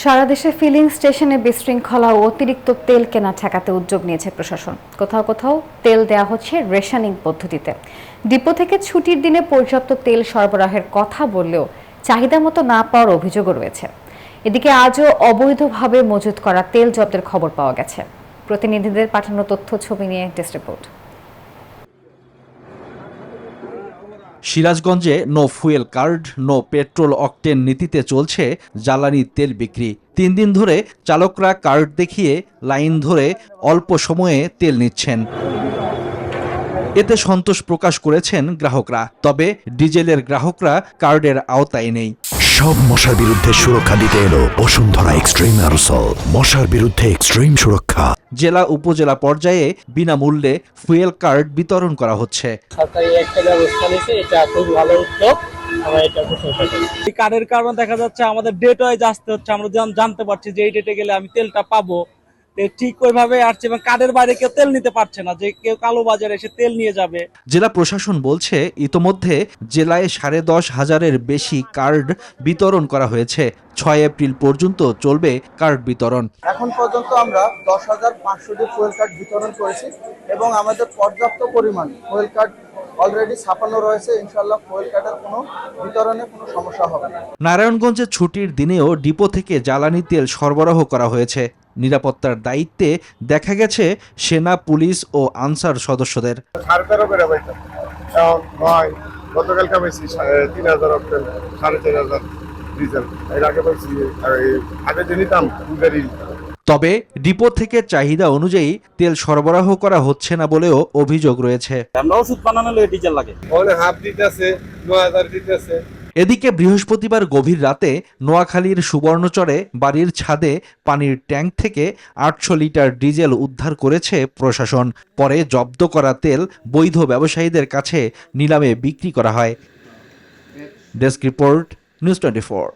সারা দেশে ফিলিং স্টেশনে বিশৃঙ্খলা ও অতিরিক্ত তেল কেনা ঠেকাতে উদ্যোগ নিয়েছে প্রশাসন। কোথাও কোথাও তেল দেয়া হচ্ছে রেশনিং পদ্ধতিতে। ডিপো থেকে ছুটির দিনে পর্যাপ্ত তেল সরবরাহের কথা বললেও চাহিদা মতো না পাওয়ার অভিযোগও রয়েছে। এদিকে আজও অবৈধভাবে মজুত করা তেল জব্দের খবর পাওয়া গেছে। প্রতিনিধিদের পাঠানো তথ্য ছবি নিয়ে ডেস্ক রিপোর্ট। সিরাজগঞ্জে no fuel card, no petrol octane নীতিতে চলছে জ্বালানি তেল বিক্রি। ৩ দিন ধরে চালকরা কার্ড দেখিয়ে লাইন ধরে অল্প সময়ে তেল নিচ্ছেন। এতে সন্তোষ প্রকাশ করেছেন গ্রাহকরা। তবে ডিজেলের গ্রাহকরা কার্ডের আওতায় নেই। সব মশার বিরুদ্ধে সুরক্ষা দিতে এলো বসুন্ধরা এক্সট্রিম অ্যারোসল। মশার বিরুদ্ধে এক্সট্রিম সুরক্ষা। জেলা উপজেলা পর্যায়ে বিনামূল্যে ফুয়েল কার্ড বিতরণ করা হচ্ছে। সরকারি একটা ব্যবস্থা নিয়েছে, এটা খুব ভালো উদ্যোগ। আমরা এটা প্রশংসা করি। এই কার্ডের কারণে দেখা যাচ্ছে আমাদের ডেট ওয়াইজ আসতে হচ্ছে। আমরা জানতে পারছি যে এই ডেটে গেলে আমি তেলটা পাবো, ঠিক ওইভাবে আসছে এবং কার্ডের বাইরে কেউ তেল নিতে পারছে না, যে কেউ কালো বাজারে এসে তেল নিয়ে যাবে। জেলা প্রশাসন বলছে ইতোমধ্যে জেলায় 10,500-এর বেশি কার্ড বিতরণ করা হয়েছে। 6 এপ্রিল পর্যন্ত চলবে কার্ড বিতরণ। এখন পর্যন্ত আমরা 10,500টি ফুয়েল কার্ড বিতরণ করেছি এবং আমাদের পর্যাপ্ত পরিমাণ ফুয়েল কার্ড অলরেডি ছাপানো রয়েছে। ইনশাআল্লাহ ফুয়েল কার্ডের কোনো বিতরণে কোনো সমস্যা হবে না। নারায়ণগঞ্জে ছুটির দিনেও ডিপো থেকে জ্বালানি তেল সরবরাহ করা হয়েছে। নিরাপত্তার দায়িত্বে দেখা গেছে সেনা, পুলিশ ও আনসার সদস্যদের। গতকালকে পেয়েছি 3,000 অক্টেন, 3,500 ডিজেল। এর আগে পেয়েছি, আগে যে নিতাম তবে ডিপো থেকে চাহিদা অনুযায়ী তেল সরবরাহ করা হচ্ছে না বলেও অভিযোগ রয়েছে। আমরা ওষুধ বানানো ডিজেল লাগে, হাফ দিতেছে, 9,000 দিতেছে। এদিকে বৃহস্পতিবার গভীর রাতে নোয়াখালীর সুবর্ণচরে বাড়ির ছাদে পানির ট্যাঙ্ক থেকে 800 লিটার ডিজেল উদ্ধার করেছে প্রশাসন। পরে জব্দ করা তেল বৈধ ব্যবসায়ীদের কাছে নিলামে বিক্রি করা হয়। Desk report, news 24।